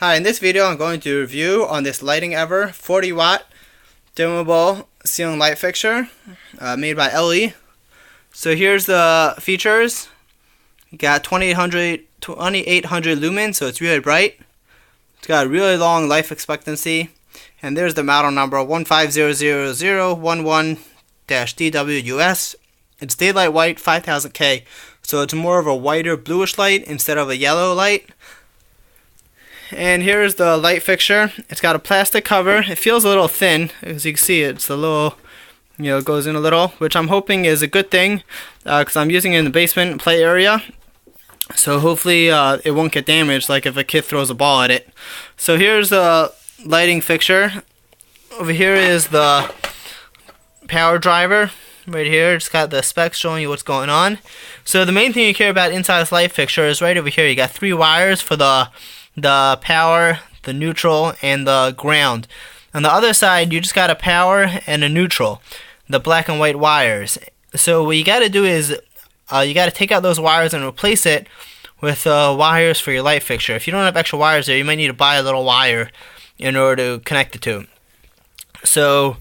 Hi, in this video I'm going to review on this Lighting Ever 40 watt dimmable ceiling light fixture made by LE. So here's the features. You got 2800 lumen, so it's really bright. It's got a really long life expectancy. And there's the model number 1500011-DWUS. It's daylight white 5000K, so it's more of a whiter bluish light instead of a yellow light. And here's the light fixture. It's got a plastic cover. It feels a little thin, as you can see. It's a little, it goes in a little, which I'm hoping is a good thing because I'm using it in the basement play area. So hopefully it won't get damaged, like if a kid throws a ball at it. So here's the lighting fixture. Over here is the power driver. Right here, it's got the specs showing you what's going on. So the main thing you care about inside this light fixture is right over here. You got 3 wires for the power, the neutral, and the ground. On the other side, you just got a power and a neutral, the black and white wires. So what you got to do is you got to take out those wires and replace it with wires for your light fixture. If you don't have extra wires there, you might need to buy a little wire in order to connect the two. So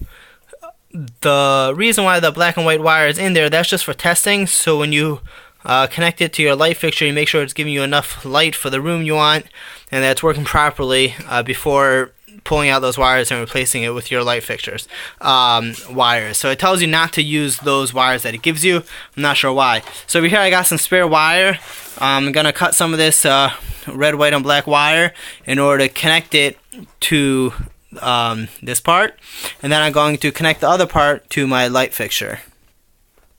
the reason why the black and white wire is in there, that's just for testing. So when you connect it to your light fixture, you make sure it's giving you enough light for the room you want and that it's working properly before pulling out those wires and replacing it with your light fixtures wires. So it tells you not to use those wires that it gives you. I'm not sure why. So over here I got some spare wire. I'm gonna cut some of this red, white, and black wire in order to connect it to this part, and then I'm going to connect the other part to my light fixture.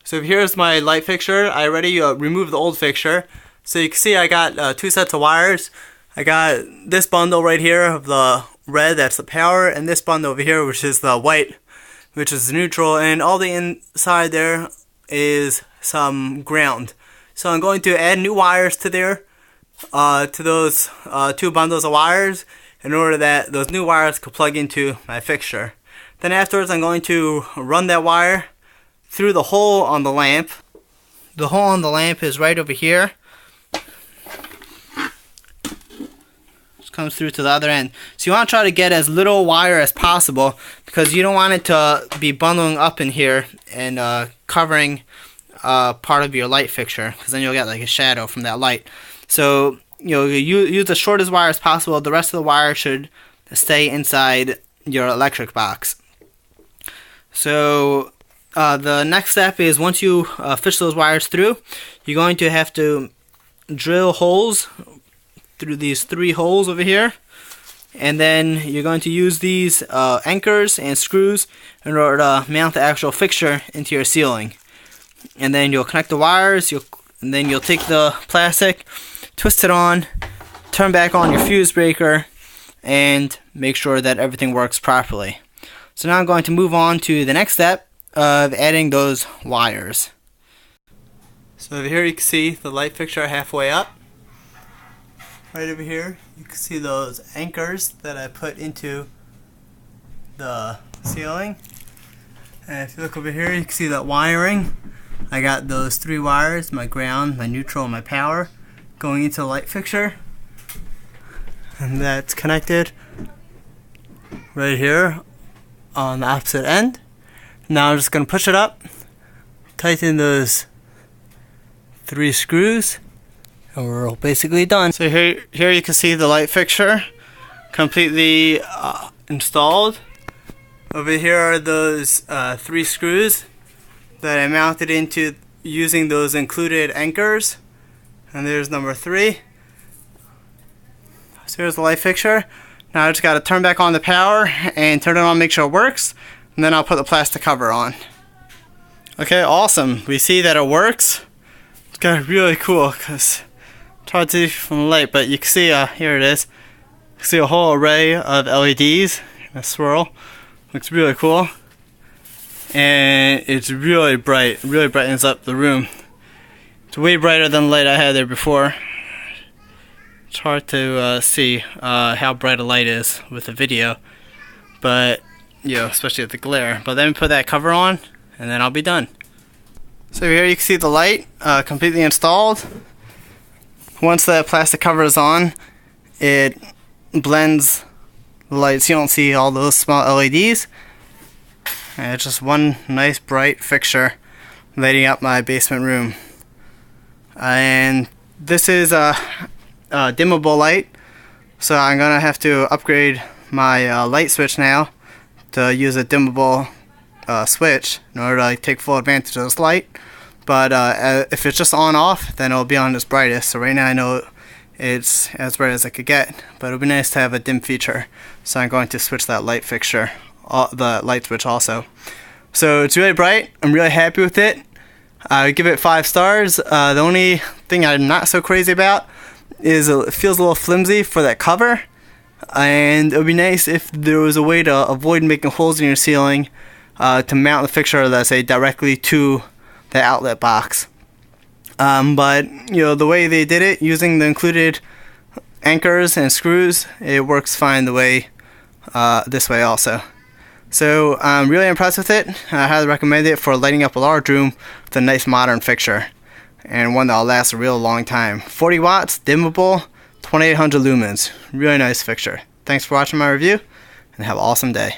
So here's my light fixture. I already removed the old fixture. So you can see I got 2 sets of wires. I got this bundle right here of the red, that's the power, and this bundle over here, which is the white, which is the neutral, and all the inside there is some ground. So I'm going to add new wires to there, to those 2 bundles of wires, in order that those new wires could plug into my fixture. Then afterwards I'm going to run that wire through the hole on the lamp. The hole on the lamp is right over here. Just comes through to the other end. So you want to try to get as little wire as possible because you don't want it to be bundling up in here and covering part of your light fixture, because then you'll get like a shadow from that light. So you use the shortest wire as possible. The rest of the wire should stay inside your electric box. So the next step is once you fish those wires through, you're going to have to drill holes through these 3 holes over here, and then you're going to use these anchors and screws in order to mount the actual fixture into your ceiling. And then you'll connect the wires, and then you'll take the plastic, twist it on, turn back on your fuse breaker, and make sure that everything works properly. So now I'm going to move on to the next step of adding those wires. So over here you can see the light fixture halfway up. Right over here you can see those anchors that I put into the ceiling. And if you look over here you can see that wiring. I got those 3 wires, my ground, my neutral, and my power, going into the light fixture. And that's connected right here on the opposite end. Now I'm just going to push it up, tighten those 3 screws, and we're basically done. So here you can see the light fixture completely installed. Over here are those 3 screws that I mounted into using those included anchors. And there's number 3. So here's the light fixture. Now I just got to turn back on the power and turn it on, make sure it works, and then I'll put the plastic cover on. Okay, awesome. We see that it works. It's kind of really cool because it's hard to see from the light, but you can see here it is. You can see a whole array of LEDs in a swirl. Looks really cool, and it's really bright. It really brightens up the room. It's way brighter than the light I had there before. It's hard to see how bright a light is with the video, but especially with the glare. But then we put that cover on, and then I'll be done. So here you can see the light completely installed. Once the plastic cover is on, it blends the lights. You don't see all those small LEDs. And it's just one nice bright fixture lighting up my basement room. And this is a dimmable light, so I'm gonna have to upgrade my light switch now to use a dimmable switch in order to take full advantage of this light. But if it's just on off, then it'll be on its brightest. So right now I know it's as bright as I could get, but it'll be nice to have a dim feature. So I'm going to switch that light fixture, the light switch also. So it's really bright. I'm really happy with it. I would give it 5 stars. The only thing I'm not so crazy about is it feels a little flimsy for that cover, and it would be nice if there was a way to avoid making holes in your ceiling to mount the fixture, let's say, directly to the outlet box. But you know, the way they did it, using the included anchors and screws, it works fine the way this way also. So I'm really impressed with it. I highly recommend it for lighting up a large room with a nice modern fixture, and one that'll last a real long time. 40 watts, dimmable, 2800 lumens. Really nice fixture. Thanks for watching my review, and have an awesome day.